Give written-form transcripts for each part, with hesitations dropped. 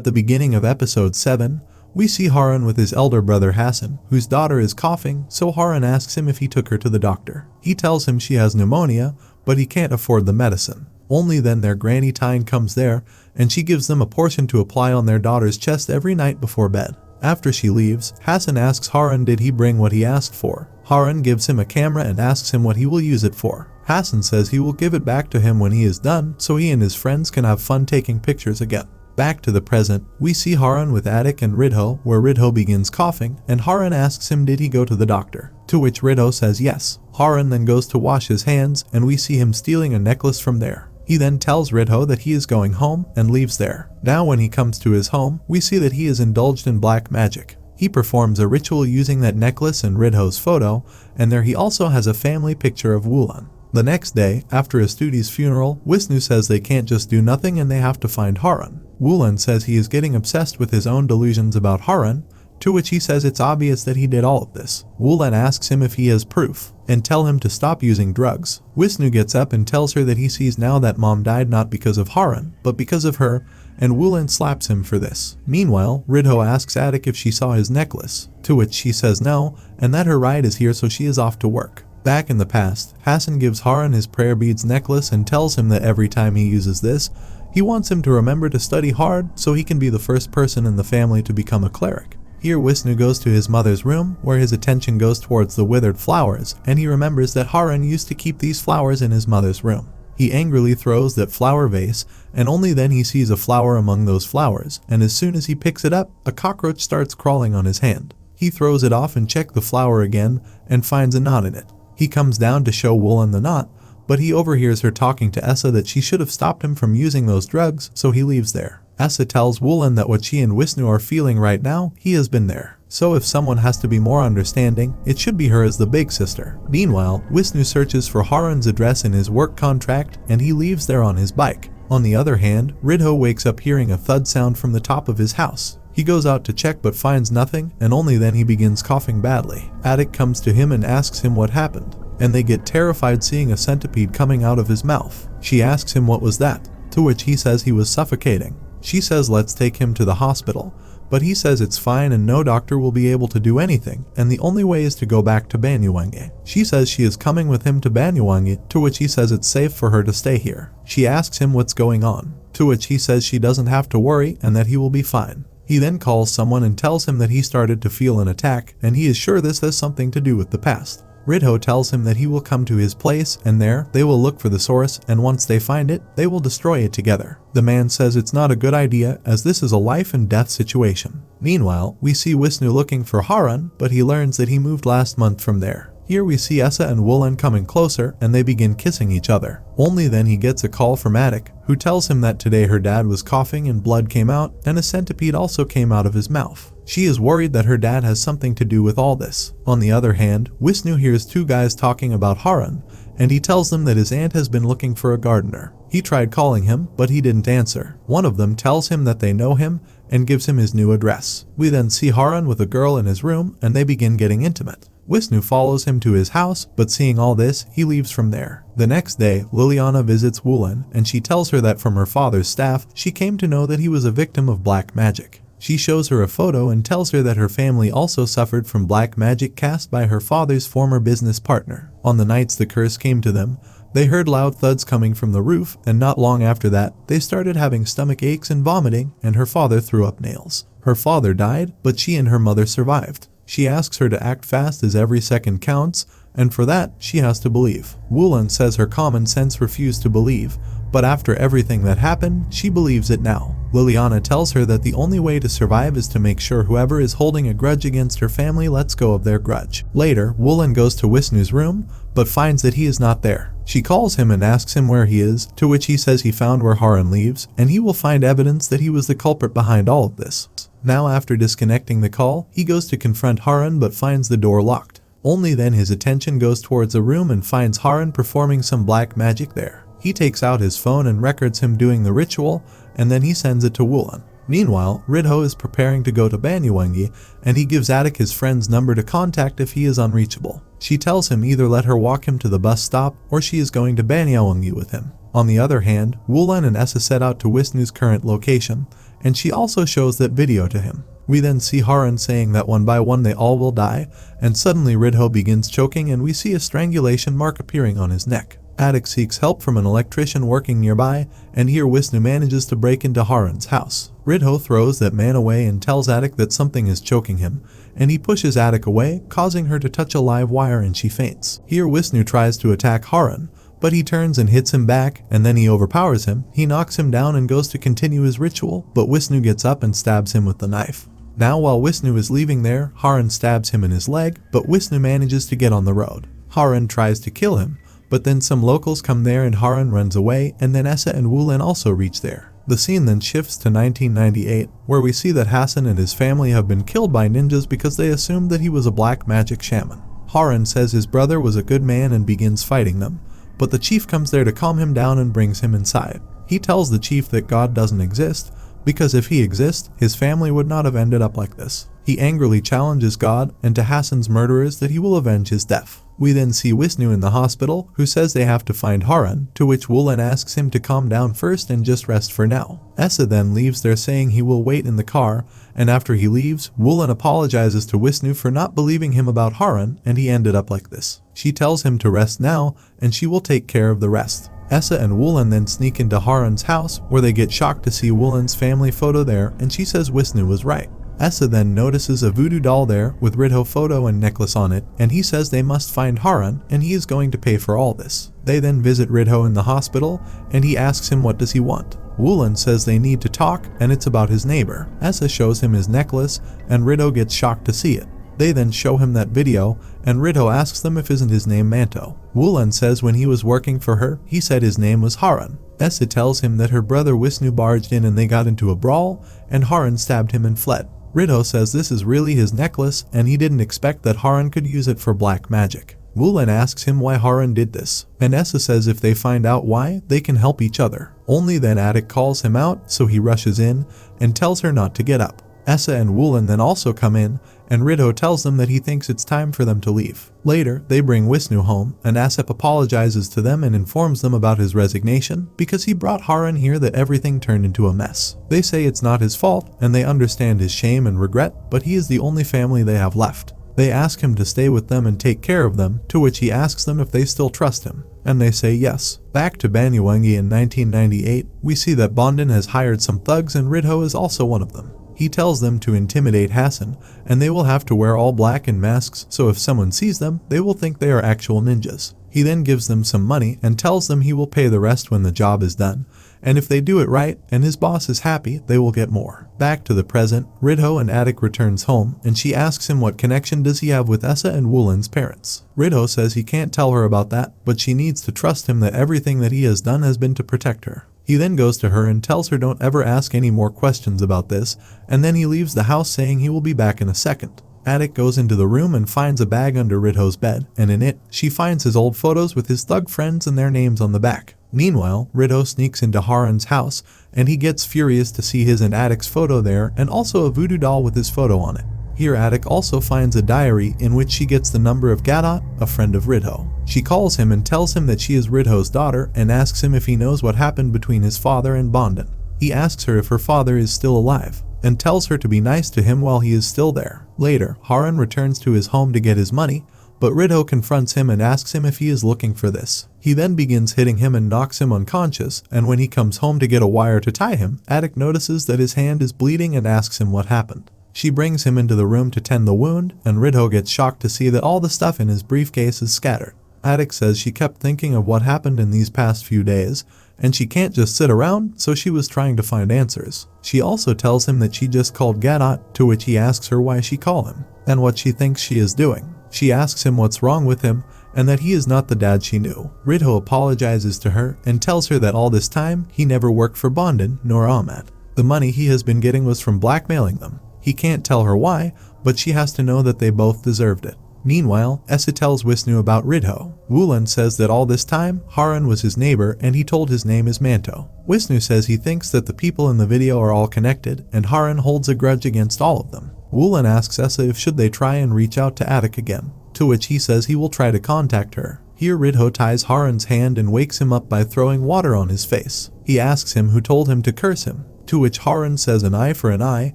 At the beginning of episode 7, we see Harun with his elder brother Hassan, whose daughter is coughing, so Harun asks him if he took her to the doctor. He tells him she has pneumonia, but he can't afford the medicine. Only then their granny Tyne comes there, and she gives them a portion to apply on their daughter's chest every night before bed. After she leaves, Hassan asks Harun did he bring what he asked for. Harun gives him a camera and asks him what he will use it for. Hassan says he will give it back to him when he is done, so he and his friends can have fun taking pictures again. Back to the present, we see Harun with 𝐸𝐃 and 𝐸𝐷, where 𝐸𝐷 begins coughing, and Harun asks him did he go to the doctor, to which 𝐸𝐷 says yes. Harun then goes to wash his hands, and we see him stealing a necklace from there. He then tells 𝐸𝐷 that he is going home and leaves there. Now when he comes to his home, we see that he is indulged in black magic. He performs a ritual using that necklace and 𝐸𝐷's photo, and there he also has a family picture of Wulan. The next day, after Astuti's funeral, Wisnu says they can't just do nothing and they have to find Harun. Wulan says he is getting obsessed with his own delusions about Harun, to which he says it's obvious that he did all of this. Wulan asks him if he has proof, and tell him to stop using drugs. Wisnu gets up and tells her that he sees now that mom died not because of Harun, but because of her, and Wulan slaps him for this. Meanwhile, 𝐸𝐷 asks 𝐸𝐃 if she saw his necklace, to which she says no, and that her ride is here so she is off to work. Back in the past, Hassan gives Harun his prayer beads necklace and tells him that every time he uses this, he wants him to remember to study hard so he can be the first person in the family to become a cleric. Here Wisnu goes to his mother's room, where his attention goes towards the withered flowers, and he remembers that Harun used to keep these flowers in his mother's room. He angrily throws that flower vase, and only then he sees a flower among those flowers, and as soon as he picks it up, a cockroach starts crawling on his hand. He throws it off and checks the flower again, and finds a knot in it. He comes down to show Wulan the knot, but he overhears her talking to Essa that she should have stopped him from using those drugs, so he leaves there. Essa tells Wulan that what she and Wisnu are feeling right now, he has been there. So if someone has to be more understanding, it should be her as the big sister. Meanwhile, Wisnu searches for Harun's address in his work contract, and he leaves there on his bike. On the other hand, 𝐸𝐷 wakes up hearing a thud sound from the top of his house. He goes out to check but finds nothing, and only then he begins coughing badly. 𝐸𝐃 comes to him and asks him what happened, and they get terrified seeing a centipede coming out of his mouth. She asks him what was that, to which he says he was suffocating. She says let's take him to the hospital, but he says it's fine and no doctor will be able to do anything, and the only way is to go back to Banyuwangi. She says she is coming with him to Banyuwangi, to which he says it's safe for her to stay here. She asks him what's going on, to which he says she doesn't have to worry and that he will be fine. He then calls someone and tells him that he started to feel an attack, and he is sure this has something to do with the past. 𝐸𝐷 tells him that he will come to his place, and there, they will look for the source, and once they find it, they will destroy it together. The man says it's not a good idea, as this is a life and death situation. Meanwhile, we see Wisnu looking for Harun, but he learns that he moved last month from there. Here we see Essa and Wulan coming closer, and they begin kissing each other. Only then he gets a call from 𝐸𝐃, who tells him that today her dad was coughing and blood came out, and a centipede also came out of his mouth. She is worried that her dad has something to do with all this. On the other hand, Wisnu hears two guys talking about Harun, and he tells them that his aunt has been looking for a gardener. He tried calling him, but he didn't answer. One of them tells him that they know him and gives him his new address. We then see Harun with a girl in his room, and they begin getting intimate. Wisnu follows him to his house, but seeing all this, he leaves from there. The next day, Liliana visits Wulan, and she tells her that from her father's staff, she came to know that he was a victim of black magic. She shows her a photo and tells her that her family also suffered from black magic cast by her father's former business partner. On the nights the curse came to them, they heard loud thuds coming from the roof, and not long after that, they started having stomach aches and vomiting, and her father threw up nails. Her father died, but she and her mother survived. She asks her to act fast as every second counts, and for that, she has to believe. Wulan says her common sense refused to believe, but after everything that happened, she believes it now. Liliana tells her that the only way to survive is to make sure whoever is holding a grudge against her family lets go of their grudge. Later, Wulan goes to Wisnu's room, but finds that he is not there. She calls him and asks him where he is, to which he says he found where Harun leaves, and he will find evidence that he was the culprit behind all of this. Now after disconnecting the call, he goes to confront Harun but finds the door locked. Only then his attention goes towards a room and finds Harun performing some black magic there. He takes out his phone and records him doing the ritual, and then he sends it to Wulan. Meanwhile, 𝐸𝐷 is preparing to go to Banyuwangi, and he gives 𝐸𝐃 his friend's number to contact if he is unreachable. She tells him either let her walk him to the bus stop or she is going to Banyuwangi with him. On the other hand, Wulan and Essa set out to Wisnu's current location, and she also shows that video to him. We then see Harun saying that one by one they all will die, and suddenly Ridho begins choking and we see a strangulation mark appearing on his neck. 𝐀𝐃𝐒 seeks help from an electrician working nearby, and here Wisnu manages to break into Harun's house. Ridho throws that man away and tells 𝐀𝐃𝐒 that something is choking him, and he pushes 𝐀𝐃𝐒 away, causing her to touch a live wire and she faints. Here Wisnu tries to attack Harun, but he turns and hits him back, and then he overpowers him. He knocks him down and goes to continue his ritual, but Wisnu gets up and stabs him with the knife. Now while Wisnu is leaving there, Harun stabs him in his leg, but Wisnu manages to get on the road. Harun tries to kill him, but then some locals come there and Harun runs away, and then Essa and Wulin also reach there. The scene then shifts to 1998, where we see that Hassan and his family have been killed by ninjas because they assumed that he was a black magic shaman. Harun says his brother was a good man and begins fighting them, but the chief comes there to calm him down and brings him inside. He tells the chief that God doesn't exist, because if he exists, his family would not have ended up like this. He angrily challenges God and to Hassan's murderers that he will avenge his death. We then see Wisnu in the hospital, who says they have to find Harun, to which Wulin asks him to calm down first and just rest for now. Essa then leaves there saying he will wait in the car, and after he leaves, Wulin apologizes to Wisnu for not believing him about Harun and he ended up like this. She tells him to rest now and she will take care of the rest. Essa and Wulin then sneak into Harun's house, where they get shocked to see Wulin's family photo there, and she says Wisnu was right. Essa then notices a voodoo doll there with Ridho photo and necklace on it, and he says they must find Harun and he is going to pay for all this. They then visit Ridho in the hospital and he asks him what does he want. Wulin says they need to talk and it's about his neighbor. Essa shows him his necklace and Ridho gets shocked to see it. They then show him that video, and Ridho asks them if isn't his name Manto. Wulin says when he was working for her, he said his name was Harun. Essa tells him that her brother Wisnu barged in and they got into a brawl, and Harun stabbed him and fled. Ridho says this is really his necklace, and he didn't expect that Harun could use it for black magic. Wulin asks him why Harun did this, and Essa says if they find out why, they can help each other. Only then 𝐀𝐃𝐒 calls him out, so he rushes in and tells her not to get up. Essa and Wulin then also come in, and Ridho tells them that he thinks it's time for them to leave. Later, they bring Wisnu home, and Asep apologizes to them and informs them about his resignation because he brought Harun here that everything turned into a mess. They say it's not his fault, and they understand his shame and regret, but he is the only family they have left. They ask him to stay with them and take care of them, to which he asks them if they still trust him, and they say yes. Back to Banyuwangi in 1998, we see that Bondin has hired some thugs and Ridho is also one of them. He tells them to intimidate Hassan, and they will have to wear all black and masks, so if someone sees them, they will think they are actual ninjas. He then gives them some money and tells them he will pay the rest when the job is done, and if they do it right and his boss is happy, they will get more. Back to the present, Ridho and 𝐀𝐃𝐒 returns home, and she asks him what connection does he have with Essa and Wulin's parents. Ridho says he can't tell her about that, but she needs to trust him that everything that he has done has been to protect her. He then goes to her and tells her don't ever ask any more questions about this, and then he leaves the house saying he will be back in a second. 𝐀𝐃𝐒 goes into the room and finds a bag under Ridho's bed, and in it, she finds his old photos with his thug friends and their names on the back. Meanwhile, Ridho sneaks into Harun's house, and he gets furious to see his and 𝐀𝐃𝐒's photo there and also a voodoo doll with his photo on it. Here 𝐀𝐃𝐒 also finds a diary in which she gets the number of 𝐀𝐃𝐒, a friend of Ridho. She calls him and tells him that she is Ridho's daughter and asks him if he knows what happened between his father and Bondin. He asks her if her father is still alive, and tells her to be nice to him while he is still there. Later, Harun returns to his home to get his money, but Ridho confronts him and asks him if he is looking for this. He then begins hitting him and knocks him unconscious, and when he comes home to get a wire to tie him, 𝐀𝐃𝐒 notices that his hand is bleeding and asks him what happened. She brings him into the room to tend the wound, and Ridho gets shocked to see that all the stuff in his briefcase is scattered. 𝐀𝐃𝐒 says she kept thinking of what happened in these past few days, and she can't just sit around, so she was trying to find answers. She also tells him that she just called 𝐀𝐃𝐒, to which he asks her why she called him, and what she thinks she is doing. She asks him what's wrong with him, and that he is not the dad she knew. Ridho apologizes to her and tells her that all this time, he never worked for Bondin nor Ahmad. The money he has been getting was from blackmailing them. He can't tell her why, but she has to know that they both deserved it. Meanwhile, Essa tells Wisnu about Ridho. Wulin says that all this time, Harun was his neighbor and he told his name is Manto. Wisnu says he thinks that the people in the video are all connected and Harun holds a grudge against all of them. Wulin asks Essa if should they try and reach out to 𝐀𝐃𝐒 again, to which he says he will try to contact her. Here Ridho ties Harun's hand and wakes him up by throwing water on his face. He asks him who told him to curse him, To which Harun says an eye for an eye,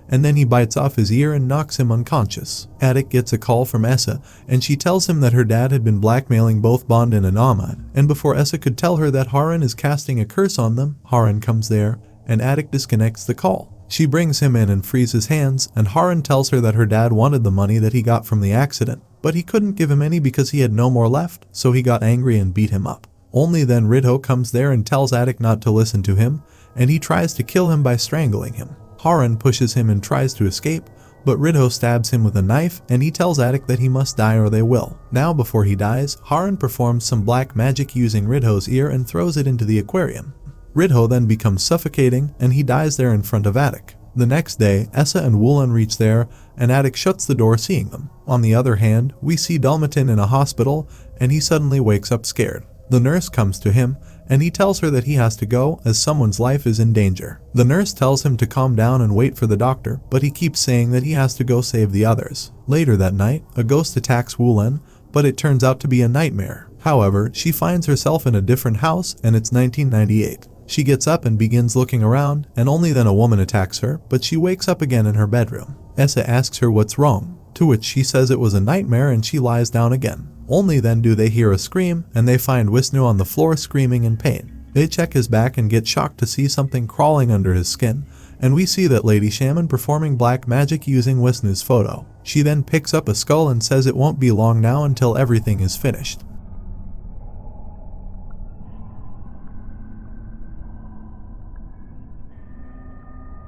and then he bites off his ear and knocks him unconscious. 𝐀𝐃𝐄𝐒 gets a call from 𝐂𝐂, and she tells him that her dad had been blackmailing both Bond and Ahmad, and before 𝐂𝐂 could tell her that Harun is casting a curse on them, Harun comes there, and 𝐃𝐃𝐄𝐒 disconnects the call. She brings him in and frees his hands, and Harun tells her that her dad wanted the money that he got from the accident, but he couldn't give him any because he had no more left, so he got angry and beat him up. Only then 𝐷𝐿 comes there and tells 𝐃𝐃𝐄𝐒 not to listen to him, and he tries to kill him by strangling him. Harun pushes him and tries to escape, but 𝐷𝐿 stabs him with a knife, and he tells 𝐃𝐃𝐄𝐒 that he must die or they will. Now before he dies, Harun performs some black magic using 𝐷𝐿's ear and throws it into the aquarium. 𝐷𝐿 then becomes suffocating, and he dies there in front of 𝐃𝐃𝐄𝐒. The next day, 𝐂𝐂 and Woolan reach there, and 𝐃𝐃𝐄𝐒 shuts the door seeing them. On the other hand, we see Dalmatin in a hospital, and he suddenly wakes up scared. The nurse comes to him, and he tells her that he has to go as someone's life is in danger. The nurse tells him to calm down and wait for the doctor, but he keeps saying that he has to go save the others. Later that night, a ghost attacks Woolan, but it turns out to be a nightmare. However, she finds herself in a different house, and it's 1998. She gets up and begins looking around, and only then a woman attacks her, but she wakes up again in her bedroom. 𝐂𝐂 asks her what's wrong, to which she says it was a nightmare, and she lies down again. Only then do they hear a scream, and they find Wisnu on the floor screaming in pain. They check his back and get shocked to see something crawling under his skin, and we see that Lady Shaman performing black magic using Wisnu's photo. She then picks up a skull and says it won't be long now until everything is finished.